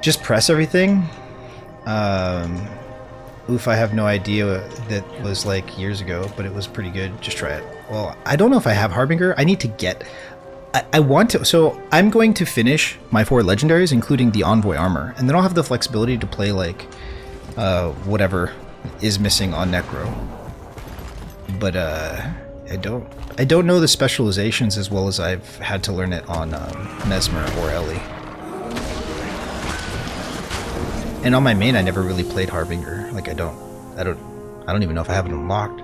Just press everything. Oof, I have no idea. That was like years ago, but it was pretty good. Just try it. Well, I don't know if I have Harbinger. I need to get... I want to... So I'm going to finish my 4 legendaries, including the Envoy armor, and then I'll have the flexibility to play like whatever is missing on Necro. But I don't know the specializations as well as I've had to learn it on Mesmer or Ellie. And on my main, I never really played Harbinger. Like I don't even know if I have it unlocked.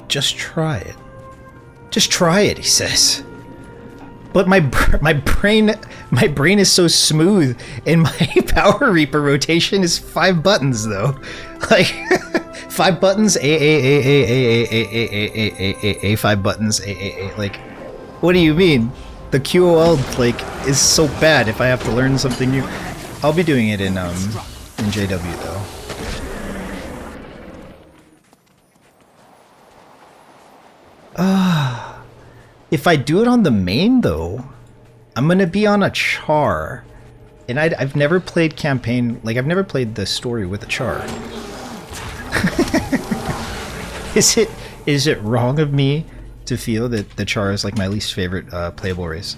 Just try it. Just try it, he says. But my brain is so smooth, and my Power Reaper rotation is 5 buttons though. Like 5 buttons, A, 5 buttons, A. Like, what do you mean? The QOL like is so bad. If I have to learn something new, I'll be doing it in JW though. If I do it on the main though, I'm gonna be on a char, and I've never played campaign. Like I've never played the story with a char. Is it wrong of me to feel that the char is like my least favorite playable race?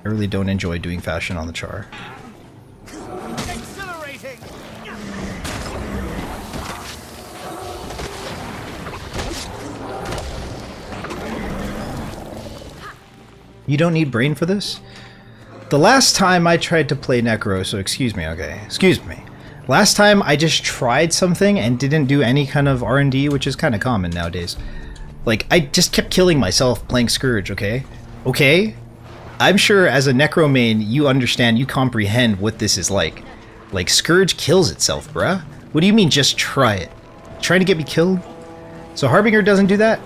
I really don't enjoy doing fashion on the char. You don't need brain for this? The last time I tried to play Necro, so excuse me, okay, excuse me. Last time I just tried something and didn't do any kind of R&D, which is kind of common nowadays. Like, I just kept killing myself playing Scourge, okay? Okay? I'm sure as a Necro main, you understand, you comprehend what this is like. Like, Scourge kills itself, bruh. What do you mean, just try it? Trying to get me killed? So Harbinger doesn't do that?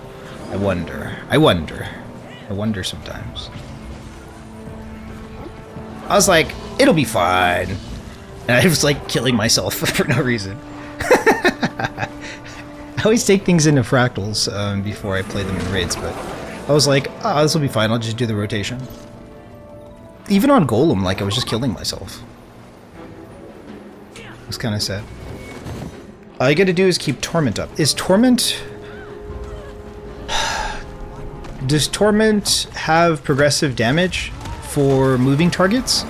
I wonder sometimes. I was like, it'll be fine. And I was like killing myself for no reason. I always take things into fractals before I play them in raids, but I was like, oh, this will be fine, I'll just do the rotation. Even on Golem, like, I was just killing myself. It was kind of sad. All you gotta do is keep Torment up. Is Torment... Does Torment have progressive damage for moving targets?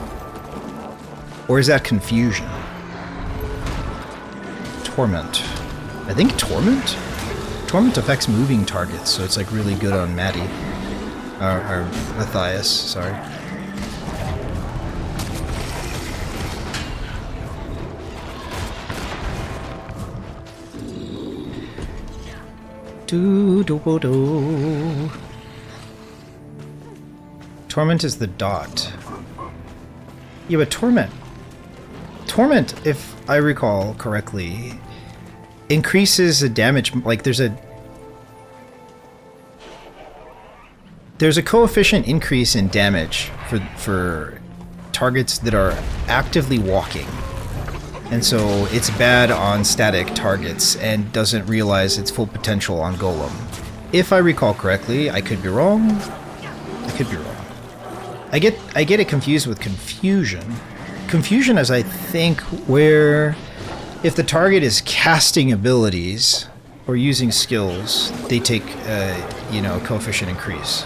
Or is that Confusion? Torment. I think Torment? Torment affects moving targets, so it's like really good on Maddie. Or Matthias, sorry. Do. Torment is the dot. Yeah, but Torment, if I recall correctly, increases the damage. Like there's a coefficient increase in damage for targets that are actively walking, and so it's bad on static targets and doesn't realize its full potential on Golem. If I recall correctly, I could be wrong. I could be wrong. I get it confused with Confusion. Confusion is, I think, where if the target is casting abilities or using skills, they take coefficient increase.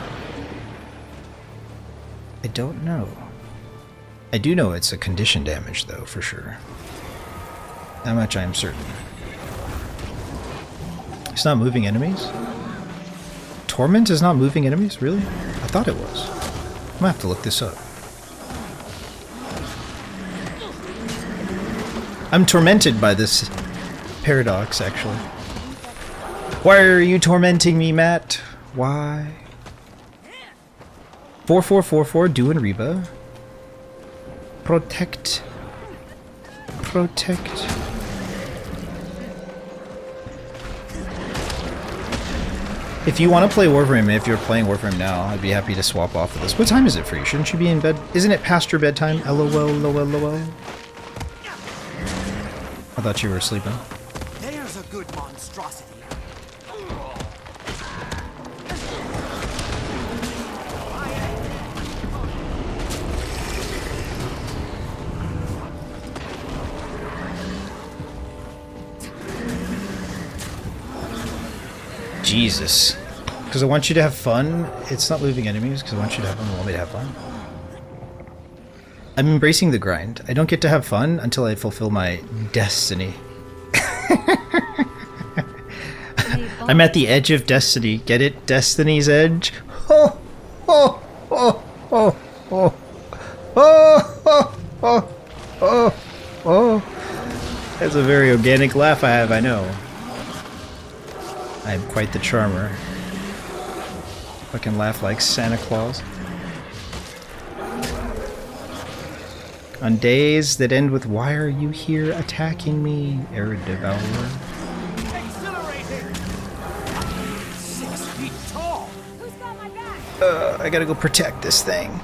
I don't know. I do know it's a condition damage though, for sure. That much I am certain. It's not moving enemies? Torment is not moving enemies? Really? I thought it was. I'm gonna have to look this up. I'm tormented by this paradox, actually. Why are you tormenting me, Matt? Why? 4444 doing RIBA. Protect. If you want to play Warframe, if you're playing Warframe now, I'd be happy to swap off of this. What time is it for you? Shouldn't you be in bed? Isn't it past your bedtime? LOL. I thought you were sleeping. There's a good monstrosity. Jesus. Because I want you to have fun. It's not moving enemies because I want you to have fun. I want me to have fun. I'm embracing the grind. I don't get to have fun until I fulfill my destiny. I'm at the edge of destiny. Get it? Destiny's edge? Oh, oh, oh, oh, oh, oh, oh, oh, oh, oh. That's a very organic laugh I have, I know. I am quite the charmer. Fucking laugh like Santa Claus. On days that end with "Why are you here attacking me?" Arid Devourer. Exhilarating! 6 feet tall! Who's got my back? I gotta go protect this thing.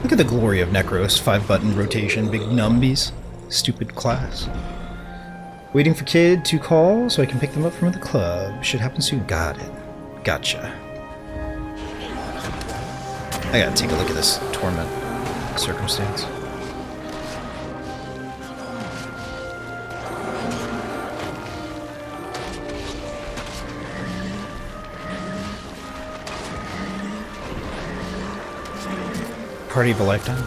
Look at the glory of Necros. 5-button rotation, big numbies. Stupid class. Waiting for kid to call so I can pick them up from the club. Should happen soon. Got it. Gotcha. I gotta take a look at this torment circumstance. Party of a lifetime.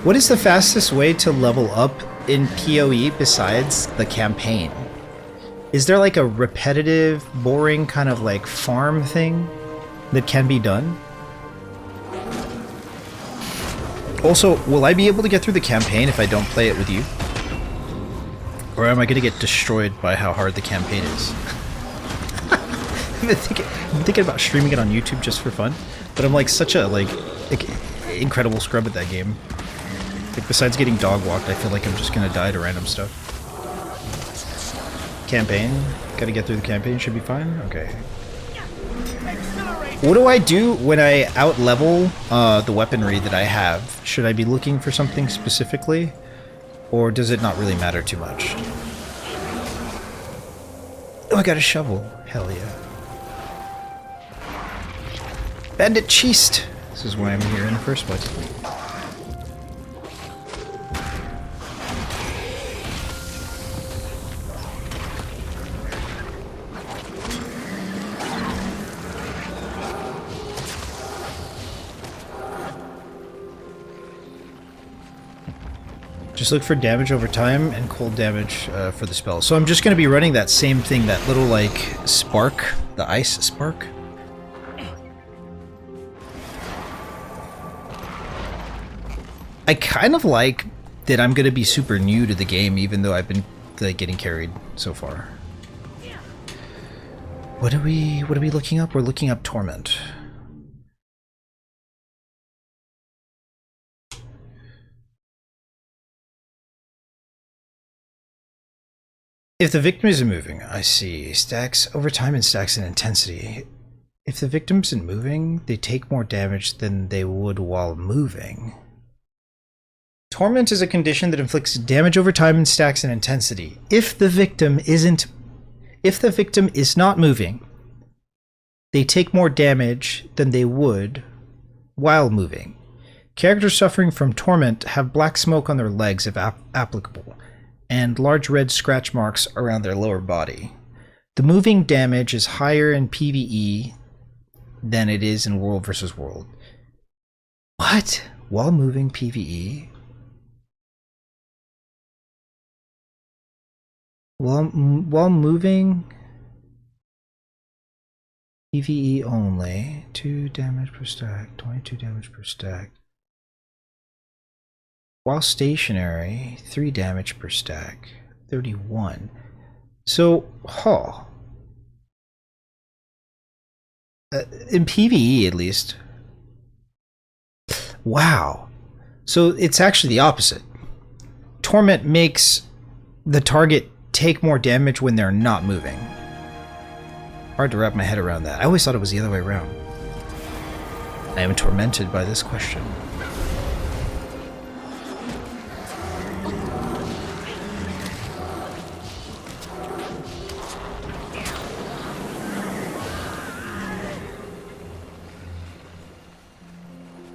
What is the fastest way to level up in PoE besides the campaign? Is there like a repetitive, boring kind of like farm thing that can be done? Also, will I be able to get through the campaign if I don't play it with you? Or am I going to get destroyed by how hard the campaign is? I'm thinking about streaming it on YouTube just for fun, but I'm like such a like incredible scrub at that game. Like besides getting dog walked, I feel like I'm just gonna die to random stuff. Campaign, gotta get through the campaign. Should be fine. Okay. What do I do when I out level the weaponry that I have? Should I be looking for something specifically, or does it not really matter too much? Oh, I got a shovel. Hell yeah. Bandit Chest! This is why I'm here in the first place. Just look for damage over time and cold damage for the spell. So I'm just going to be running that same thing, that little like spark, the ice spark. I kind of like that I'm going to be super new to the game, even though I've been like getting carried so far. What are we looking up? We're looking up Torment. If the victim isn't moving, I see. Stacks over time and stacks in intensity. If the victim isn't moving, they take more damage than they would while moving. Torment is a condition that inflicts damage over time and stacks in intensity. If the victim is not moving, they take more damage than they would while moving. Characters suffering from torment have black smoke on their legs if applicable, and large red scratch marks around their lower body. The moving damage is higher in PvE than it is in World vs. World. What? While moving PvE? While moving PvE only, 2 damage per stack, 22 damage per stack. While stationary, 3 damage per stack, 31. So, in PvE at least. Wow. So it's actually the opposite. Torment makes the target take more damage when they're not moving. Hard to wrap my head around that. I always thought it was the other way around. I am tormented by this question.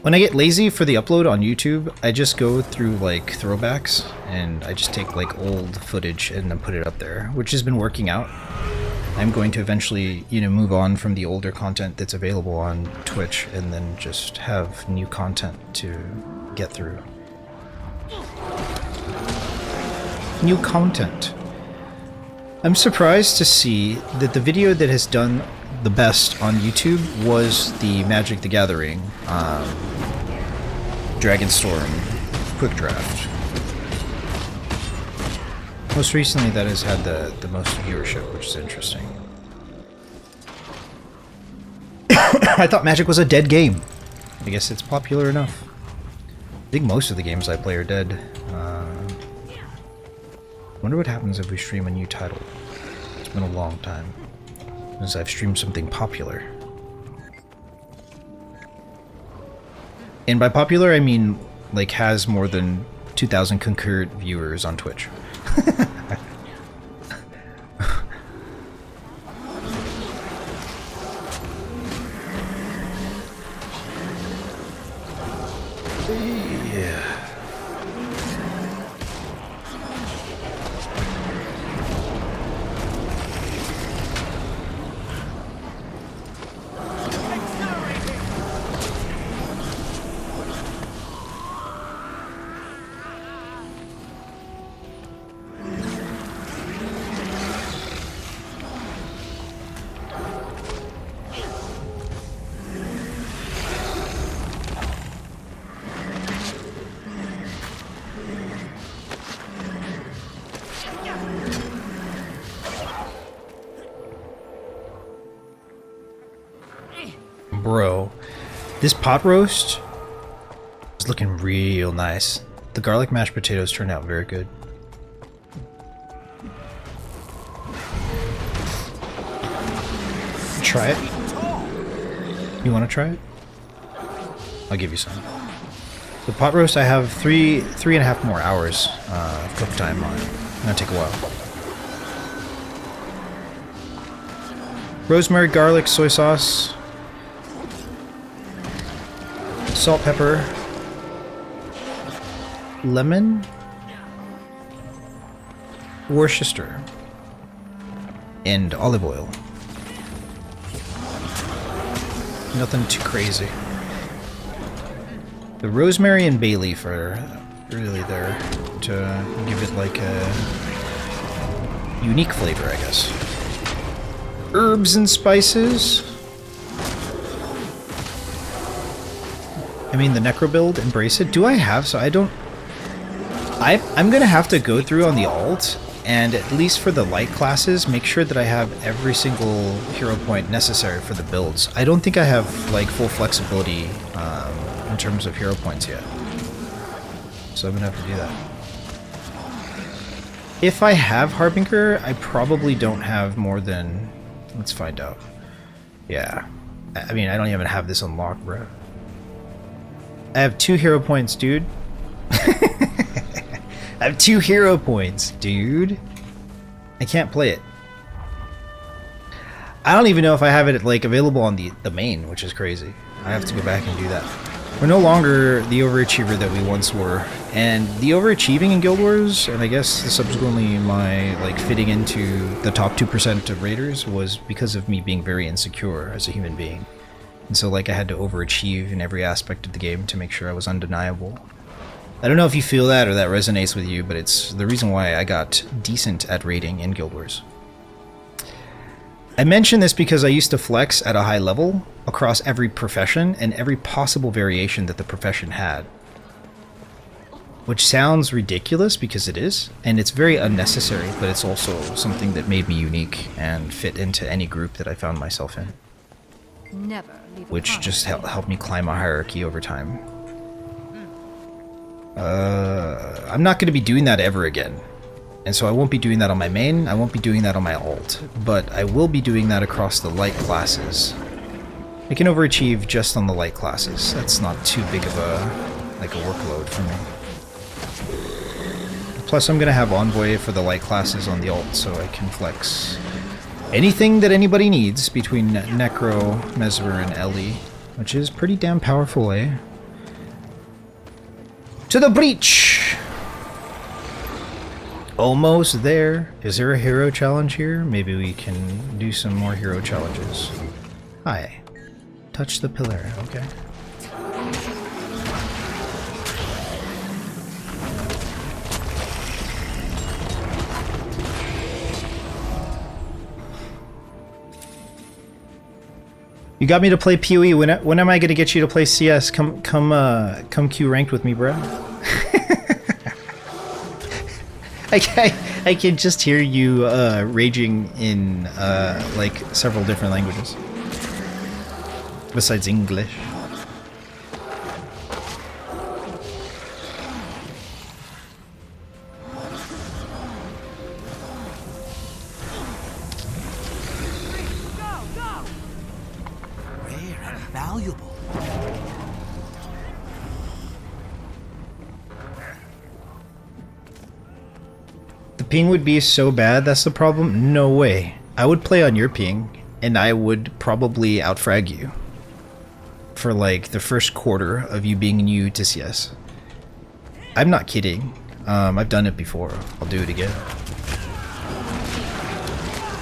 When I get lazy for the upload on YouTube, I just go through like throwbacks and I just take like old footage and then put it up there, which has been working out. I'm going to eventually, you know, move on from the older content that's available on Twitch and then just have new content to get through. New content. I'm surprised to see that the video that has done the best on YouTube was the Magic the Gathering Dragonstorm Quick Draft. Most recently that has had the most viewership, which is interesting. I thought Magic was a dead game. I guess it's popular enough. I think most of the games I play are dead. Wonder what happens if we stream a new title. It's been a long time since I've streamed something popular. And by popular, I mean like has more than 2,000 concurrent viewers on Twitch. Yeah. Bro, this pot roast is looking real nice. The garlic mashed potatoes turned out very good. Try it? You want to try it? I'll give you some. The pot roast, I have three and a half more hours of cook time on it. It's gonna take a while. Rosemary, garlic, soy sauce, salt, pepper, lemon, Worcester, and olive oil. Nothing too crazy. The rosemary and bay leaf are really there to give it like a unique flavor, I guess. Herbs and spices. I mean, the Necro build, embrace it. Do I have? So I don't... I'm gonna have to go through on the alt, and at least for the light classes, make sure that I have every single hero point necessary for the builds. I don't think I have, like, full flexibility in terms of hero points yet. So I'm gonna have to do that. If I have Harbinger, I probably don't have more than... Let's find out. Yeah. I mean, I don't even have this unlocked, bro. I have 2 hero points, dude. I have 2 hero points, dude. I can't play it. I don't even know if I have it like available on the main, which is crazy. I have to go back and do that. We're no longer the overachiever that we once were. And the overachieving in Guild Wars, and I guess subsequently my like fitting into the top 2% of raiders, was because of me being very insecure as a human being. And so like I had to overachieve in every aspect of the game to make sure I was undeniable. I don't know if you feel that or that resonates with you, but it's the reason why I got decent at raiding in Guild Wars. I mention this because I used to flex at a high level across every profession and every possible variation that the profession had. Which sounds ridiculous because it is, and it's very unnecessary, but it's also something that made me unique and fit into any group that I found myself in. Never leave a Which just helped me climb a hierarchy over time. I'm not going to be doing that ever again. And so I won't be doing that on my main, I won't be doing that on my alt, but I will be doing that across the light classes. I can overachieve just on the light classes. That's not too big of a workload for me. Plus I'm going to have Envoy for the light classes on the alt, so I can flex anything that anybody needs between Necro, Mesmer, and Ellie, which is pretty damn powerful, eh? To the breach! Almost there. Is there a hero challenge here? Maybe we can do some more hero challenges. Hi. Touch the pillar, okay. You got me to play PoE. When am I gonna get you to play CS? Come queue ranked with me, bro. I can just hear you raging in like several different languages besides English. Rare and valuable. The ping would be so bad, that's the problem? No way. I would play on your ping, and I would probably outfrag you for like the first quarter of you being new to CS. I'm not kidding. I've done it before. I'll do it again.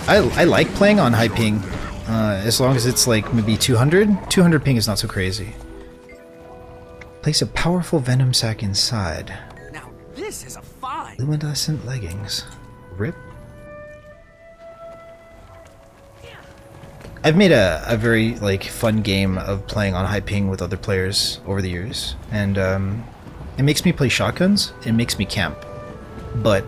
I like playing on high ping, as long as it's like maybe 200. 200 ping is not so crazy. Place a powerful venom sac inside. Now this is a find. Luminescent leggings. Rip. I've made a very like fun game of playing on high ping with other players over the years, and it makes me play shotguns. It makes me camp, but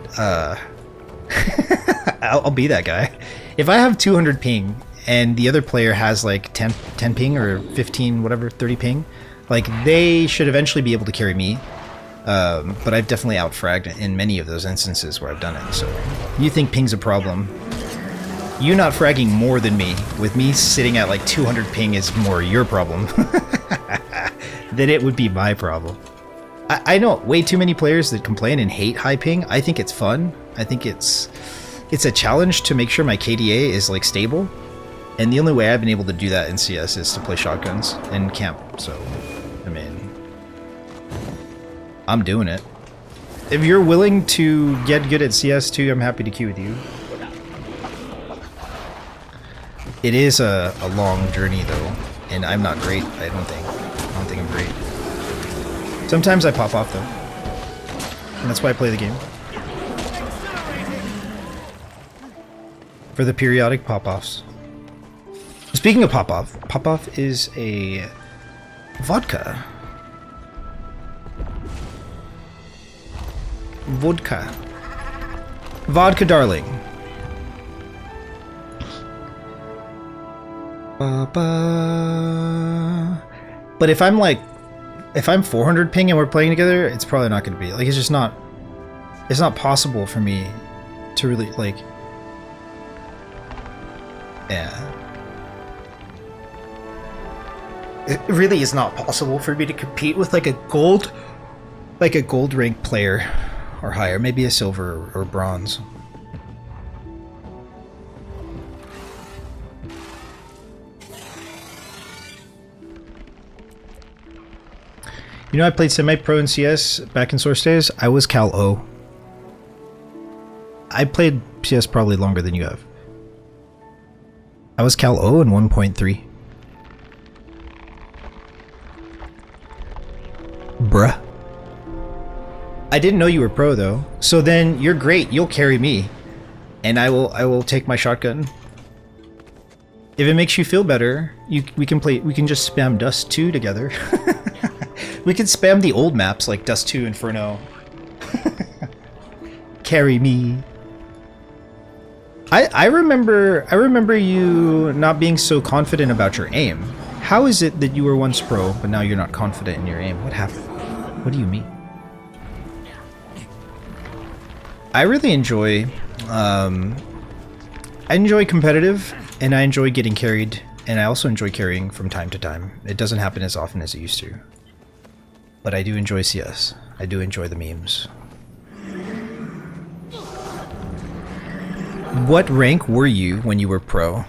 I'll be that guy. If I have 200 ping and the other player has like 10 ping or 15 whatever 30 ping, like they should eventually be able to carry me. But I've definitely outfragged in many of those instances where I've done it. So you think ping's a problem? You not fragging more than me, with me sitting at like 200 ping, is more your problem than it would be my problem. I know way too many players that complain and hate high ping. I think it's fun. I think it's a challenge to make sure my KDA is like stable. And the only way I've been able to do that in CS is to play shotguns and camp. So, I mean, I'm doing it. If you're willing to get good at CS too, I'm happy to queue with you. It is a long journey though, and I'm not great, I don't think. I don't think I'm great. Sometimes I pop off though. And that's why I play the game. For the periodic pop-offs. Speaking of pop-off, pop-off is a vodka. Vodka. Vodka darling. But if I'm 400 ping and we're playing together, it's probably not going to be like, it's not possible for me to really like, yeah, it really is not possible for me to compete with like a gold rank player or higher, maybe a silver or bronze. You know, I played semi-pro in CS back in Source days. I was Cal O. I played CS probably longer than you have. I was Cal O in 1.3. Bruh. I didn't know you were pro though. So then you're great. You'll carry me, and I will take my shotgun. If it makes you feel better, we can just spam Dust 2 together. We could spam the old maps like Dust 2, Inferno. Carry me. I remember you not being so confident about your aim. How is it that you were once pro, but now you're not confident in your aim? What happened? What do you mean? I really enjoy competitive, and I enjoy getting carried, and I also enjoy carrying from time to time. It doesn't happen as often as it used to. But I do enjoy CS. I do enjoy the memes. What rank were you when you were pro?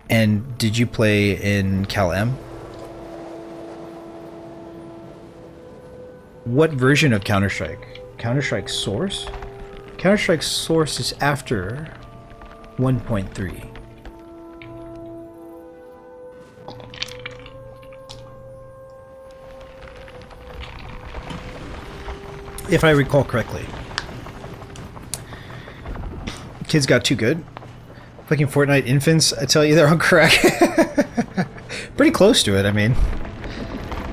And did you play in Cal M? What version of Counter-Strike? Counter-Strike Source? Counter-Strike Source is after 1.3. If I recall correctly. Kids got too good. Fucking Fortnite infants, I tell you, they're on crack. Pretty close to it, I mean.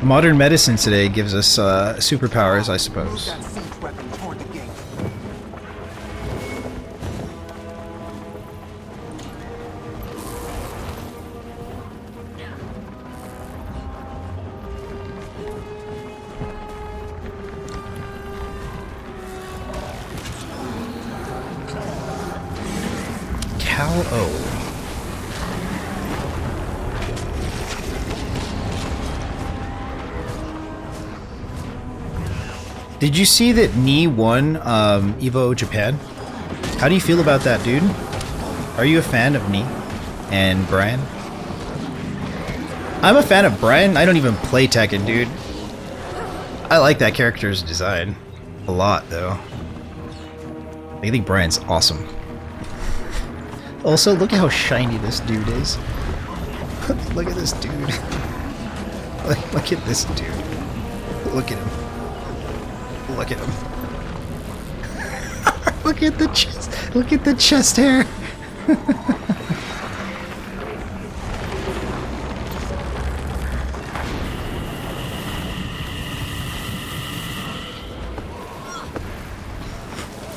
Modern medicine today gives us superpowers, I suppose. Cal-O. Did you see that Knee won Evo Japan? How do you feel about that, dude? Are you a fan of Knee and Brian? I'm a fan of Brian. I don't even play Tekken, dude. I like that character's design a lot, though. I think Brian's awesome. Also, look at how shiny this dude is. Look at this dude. Look at this dude. Look at him. Look at him. Look at the chest. Look at the chest hair.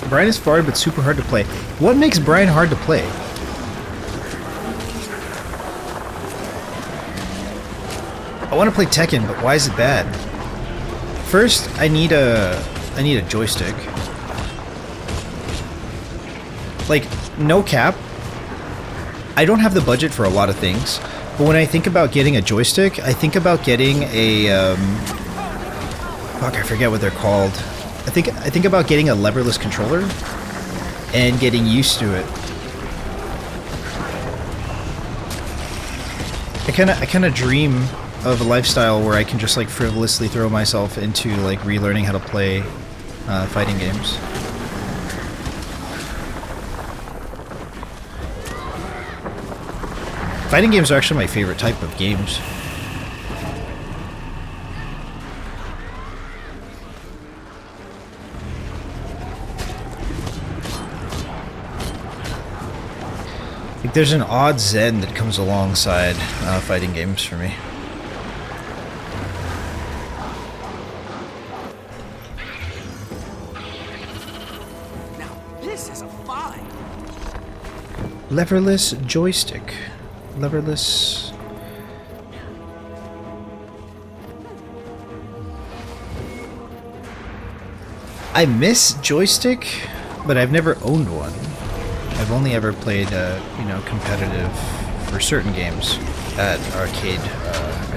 Brian is far but super hard to play. What makes Brian hard to play? I want to play Tekken, but why is it bad? First, I need a joystick. Like, no cap. I don't have the budget for a lot of things, but when I think about getting a joystick, I think about getting a fuck, I forget what they're called. I think about getting a leverless controller and getting used to it. I kind of dream of a lifestyle where I can just like frivolously throw myself into like relearning how to play fighting games. Fighting games are actually my favorite type of games. Like, there's an odd zen that comes alongside fighting games for me. Leverless joystick. Leverless. I miss joystick, but I've never owned one. I've only ever played, you know, competitive for certain games at arcade,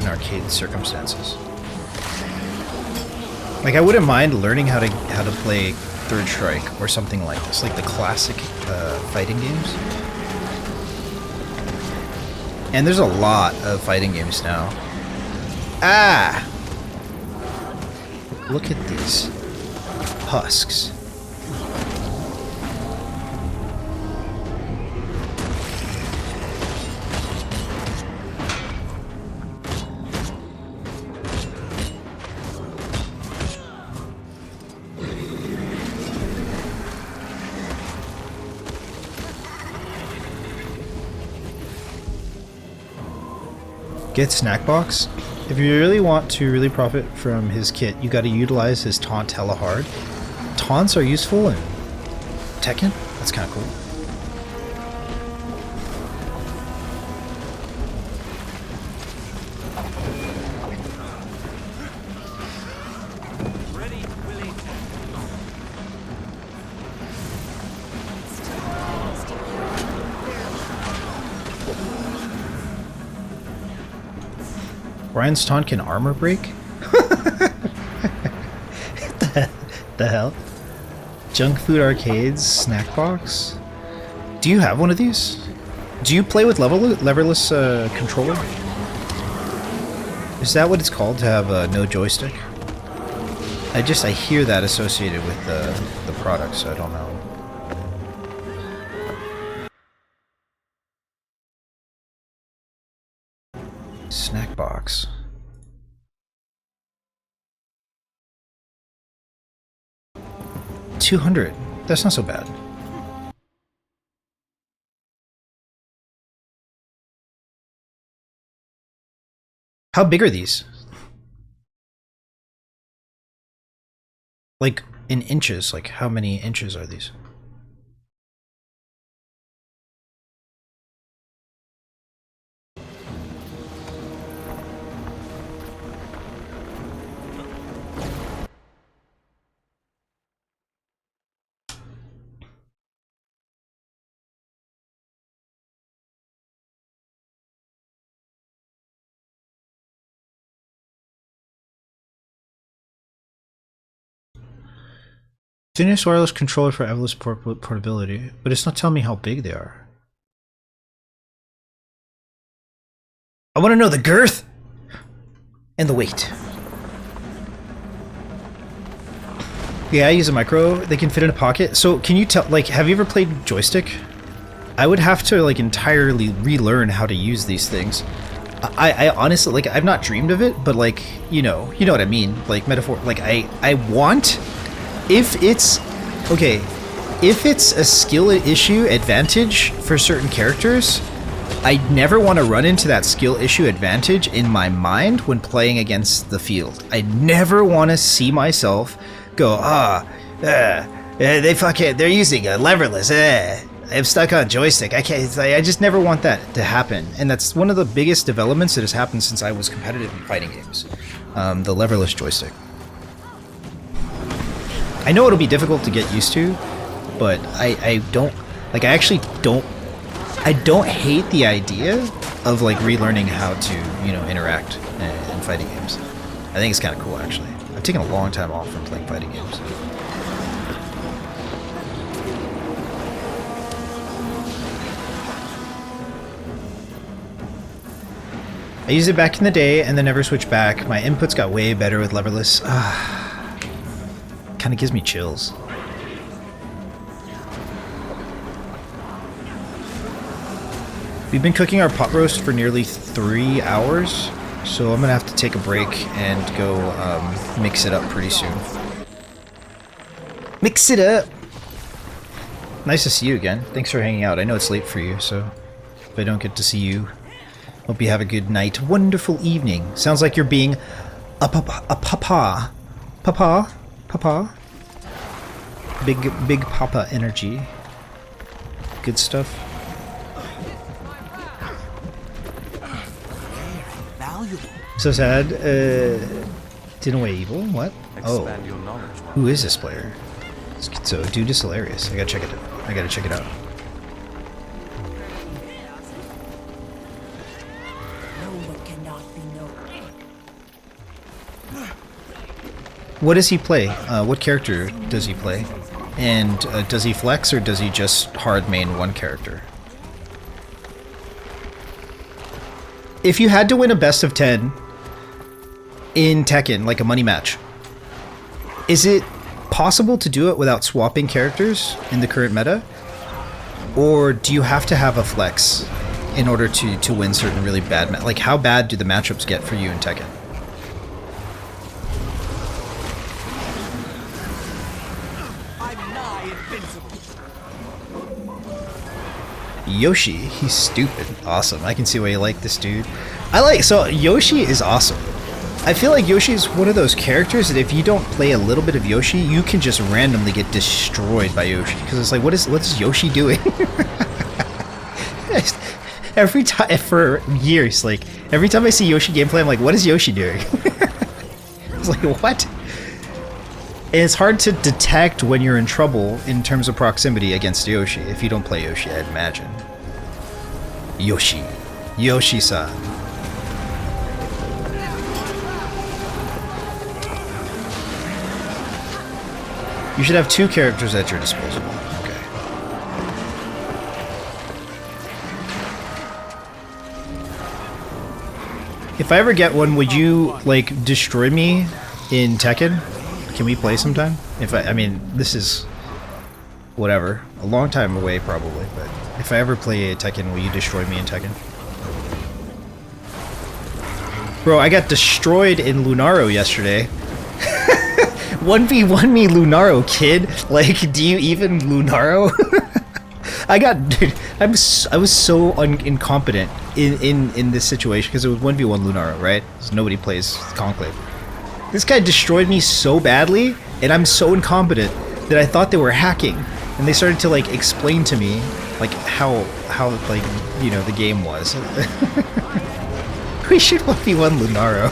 in arcade circumstances. Like, I wouldn't mind learning how to play Third Strike or something like this, like the classic fighting games. And there's a lot of fighting games now. Ah! Look at these husks. Get Snackbox. If you really want to really profit from his kit, you gotta utilize his taunt hella hard. Taunts are useful in Tekken. That's kinda cool. Brian's taunt can armor break? the hell? Junk Food Arcades snack box? Do you have one of these? Do you play with leverless controller? Is that what it's called to have no joystick? I hear that associated with the product, so I don't know. Snack box. $200. That's not so bad. How big are these? Like in inches, like how many inches are these? Continuous wireless controller for wireless portability, but it's not telling me how big they are. I want to know the girth and the weight. Yeah, I use a micro. They can fit in a pocket. So can you tell, like, have you ever played joystick? I would have to, like, entirely relearn how to use these things. I honestly, like, I've not dreamed of it, but, like, you know what I mean. Like, metaphor, like, I want... If it's a skill issue advantage for certain characters, I never want to run into that skill issue advantage in my mind when playing against the field. I never want to see myself go, they're using a leverless, I'm stuck on joystick. I just never want that to happen. And that's one of the biggest developments that has happened since I was competitive in fighting games. The leverless joystick. I know it'll be difficult to get used to, but I don't hate the idea of like relearning how to, you know, interact in fighting games. I think it's kind of cool actually. I've taken a long time off from playing fighting games. I used it back in the day and then never switched back. My inputs got way better with leverless. Kind of gives me chills. We've been cooking our pot roast for nearly 3 hours, so I'm gonna have to take a break and go mix it up pretty soon. Mix it up! Nice to see you again. Thanks for hanging out. I know it's late for you, so if I don't get to see you, hope you have a good night. Wonderful evening. Sounds like you're being a papa. Papa? Papa? Big papa energy. Good stuff. So sad. Didn't weigh evil? What? Oh. Who is this player? So, dude is hilarious. I gotta check it out. I gotta check it out. What does he play? What character does he play? And does he flex or does he just hard main one character? If you had to win a best of 10 in Tekken, like a money match, is it possible to do it without swapping characters in the current meta? Or do you have to have a flex in order to win certain really bad like how bad do the matchups get for you in Tekken? Yoshi, he's stupid. Awesome. I can see why you like this dude. So Yoshi is awesome. I feel like Yoshi is one of those characters that if you don't play a little bit of Yoshi, you can just randomly get destroyed by Yoshi. Because it's like, what's Yoshi doing? Every time, for years, like, every time I see Yoshi gameplay, I'm like, what is Yoshi doing? It's like, what? And it's hard to detect when you're in trouble in terms of proximity against Yoshi if you don't play Yoshi, I'd imagine. Yoshi. Yoshi-san. You should have 2 characters at your disposal. Okay. If I ever get one, would you, like, destroy me in Tekken? Can we play sometime? I mean, this is whatever, a long time away probably, but if I ever play Tekken, will you destroy me in Tekken? Bro, I got destroyed in Lunaro yesterday. 1v1 me Lunaro, kid. Like, do you even Lunaro? Dude, I was so incompetent in this situation because it was 1v1 Lunaro, right? So nobody plays Conclave. This guy destroyed me so badly, and I'm so incompetent that I thought they were hacking, and they started to like explain to me like how like, you know, the game was. We should 1v1 Lunaro.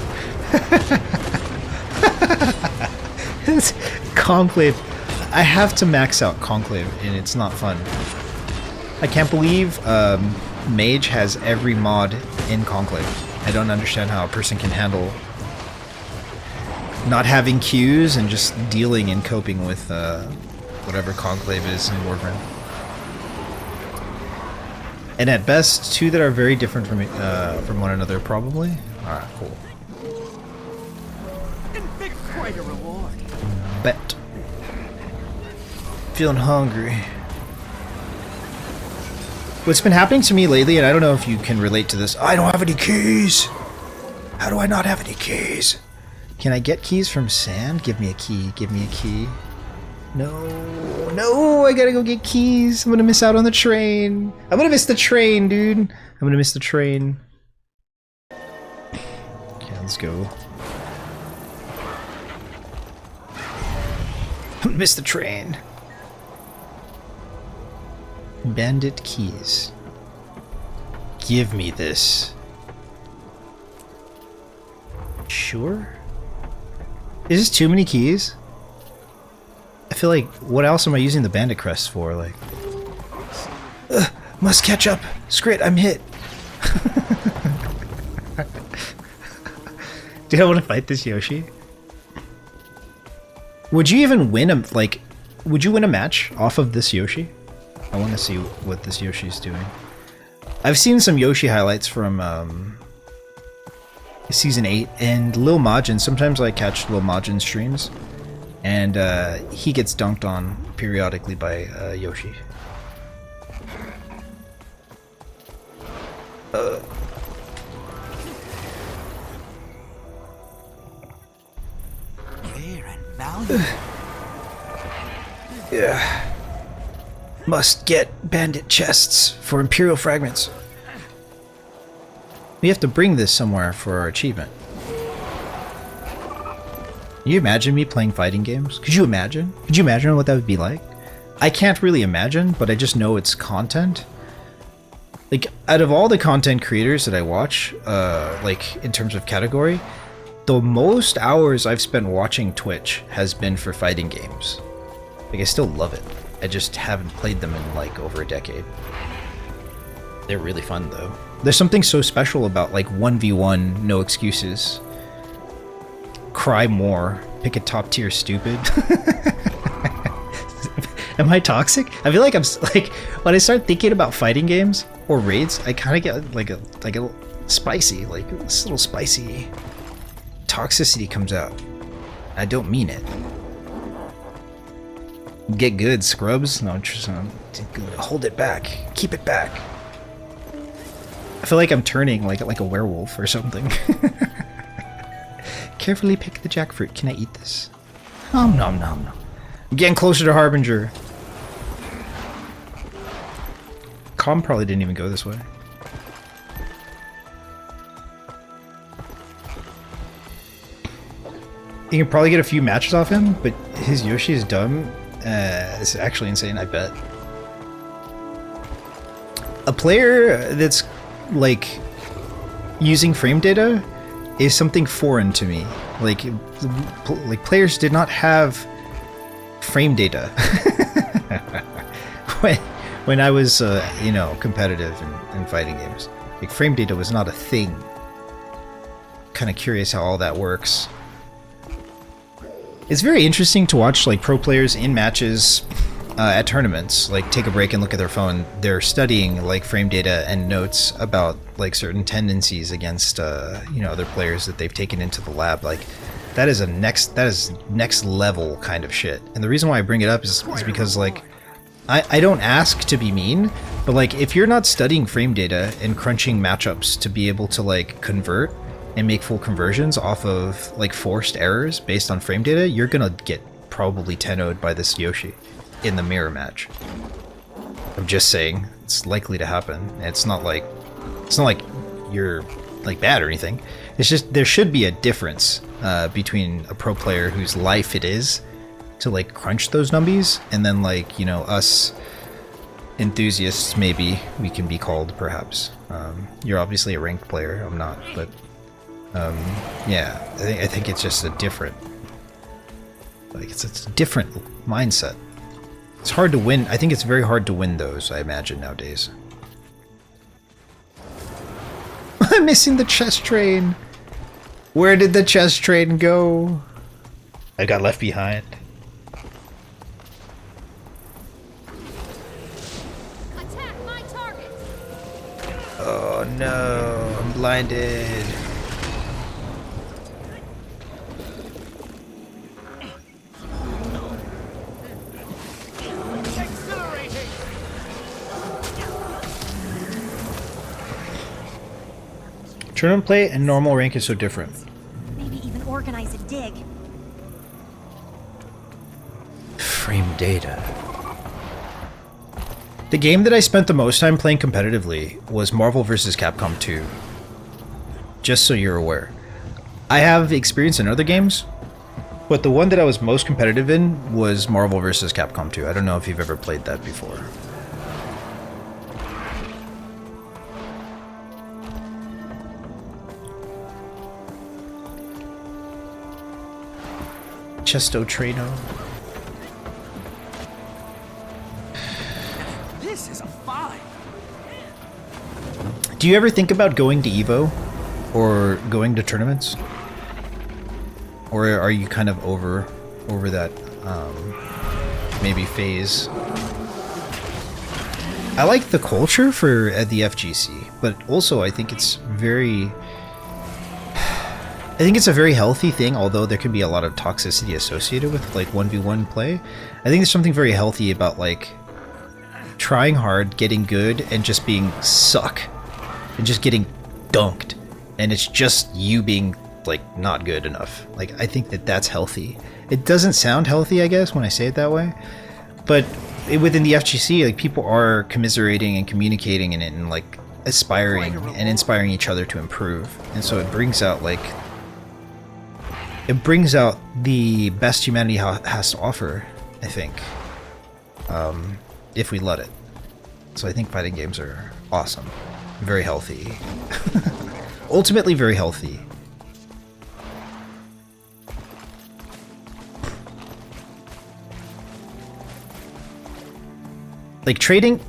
This Conclave, I have to max out Conclave, and it's not fun. I can't believe Mage has every mod in Conclave. I don't understand how a person can handle not having Qs and just dealing and coping with whatever Conclave is in Warframe. And at best, two that are very different from one another, probably. Alright, cool. Quite a reward. Bet. Feeling hungry. What's been happening to me lately, and I don't know if you can relate to this, I don't have any keys! How do I not have any keys? Can I get keys from Sand? Give me a key, give me a key. No, I gotta go get keys. I'm gonna miss out on the train. I'm gonna miss the train, dude. I'm gonna miss the train. Okay, let's go. I'm gonna miss the train. Bandit keys. Give me this. Sure? Is this too many keys? I feel like, what else am I using the bandit crest for? Like, must catch up. Scrit, I'm hit. Do I want to fight this Yoshi? Would you even win a, like, would you win a match off of this Yoshi? I want to see what this Yoshi's doing. I've seen some Yoshi highlights from Season 8, and Lil Majin, sometimes I catch Lil Majin streams, and he gets dunked on periodically by Yoshi. Rare and valuable. Yeah. Must get bandit chests for Imperial fragments. We have to bring this somewhere for our achievement. Can you imagine me playing fighting games? Could you imagine? Could you imagine what that would be like? I can't really imagine, but I just know it's content. Like, out of all the content creators that I watch, like, in terms of category, the most hours I've spent watching Twitch has been for fighting games. Like, I still love it. I just haven't played them in, like, over a decade. They're really fun, though. There's something so special about, like, 1v1, no excuses. Cry more. Pick a top tier stupid. Am I toxic? I feel like I'm, like, when I start thinking about fighting games or raids, I kind of get, like a spicy, like, this little spicy toxicity comes out. I don't mean it. Get good, scrubs. No, just hold it back. Keep it back. I feel like I'm turning like a werewolf or something. Carefully pick the jackfruit. Can I eat this? Nom nom nom nom. I'm getting closer to Harbinger. Calm probably didn't even go this way. You can probably get a few matches off him, but his Yoshi is dumb. It's actually insane, I bet. A player that's, like, using frame data is something foreign to me. Like players did not have frame data when I was, you know, competitive in fighting games. Like, frame data was not a thing. Kind of curious how all that works. It's very interesting to watch, like, pro players in matches at tournaments, like, take a break and look at their phone. They're studying, like, frame data and notes about, like, certain tendencies against, you know, other players that they've taken into the lab. Like, that is next level kind of shit. And the reason why I bring it up is because like I don't ask to be mean, but like if you're not studying frame data and crunching matchups to be able to like convert and make full conversions off of like forced errors based on frame data, you're gonna get probably 10-0'd by this Yoshi in the mirror match. I'm just saying, it's likely to happen. It's not like you're like bad or anything. It's just there should be a difference between a pro player whose life it is to like crunch those numbies, and then like, you know, us enthusiasts, maybe we can be called, perhaps. You're obviously a ranked player, I'm not, but yeah, I think it's just a different, like it's a different mindset. It's hard to win. I think it's very hard to win those, I imagine, nowadays. I'm missing the chest train. Where did the chest train go? I got left behind. Attack my target. Oh no, I'm blinded. Tournament play and normal rank is so different. Maybe even organize a dig. Frame data. The game that I spent the most time playing competitively was Marvel vs. Capcom 2. Just so you're aware. I have experience in other games, but the one that I was most competitive in was Marvel vs. Capcom 2. I don't know if you've ever played that before. Chesto Trano. This is a 5. Do you ever think about going to EVO or going to tournaments? Or are you kind of over that maybe phase? I like the culture for at the FGC, but also I think it's a very healthy thing, although there can be a lot of toxicity associated with like 1v1 play. I think there's something very healthy about like trying hard, getting good, and just being suck. And just getting dunked. And it's just you being like not good enough. Like I think that that's healthy. It doesn't sound healthy, I guess, when I say it that way. But within the FGC, like people are commiserating and communicating in it and like aspiring and inspiring each other to improve. And so it brings out the best humanity has to offer, I think, if we let it. So I think fighting games are awesome, very healthy, ultimately very healthy. Like training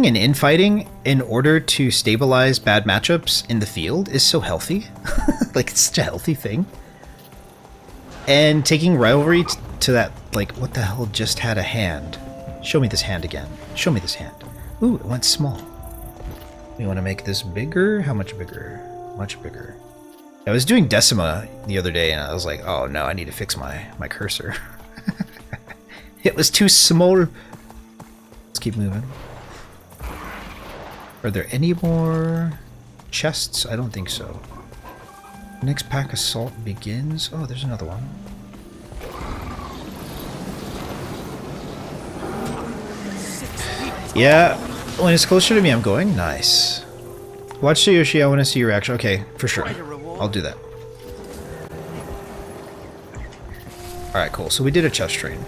and infighting in order to stabilize bad matchups in the field is so healthy. Like it's such a healthy thing. And taking rivalry to that, like, what the hell just had a hand? Show me this hand again. Show me this hand. Ooh, it went small. We want to make this bigger? How much bigger? Much bigger. I was doing Decima the other day and I was like, oh no, I need to fix my cursor. It was too small. Let's keep moving. Are there any more chests? I don't think so. Next pack assault begins. Oh, there's another one. Yeah, when it's closer to me, I'm going. Nice. Watch the Yoshi. I want to see your reaction. Okay, for sure. I'll do that. Alright, cool. So we did a chest train.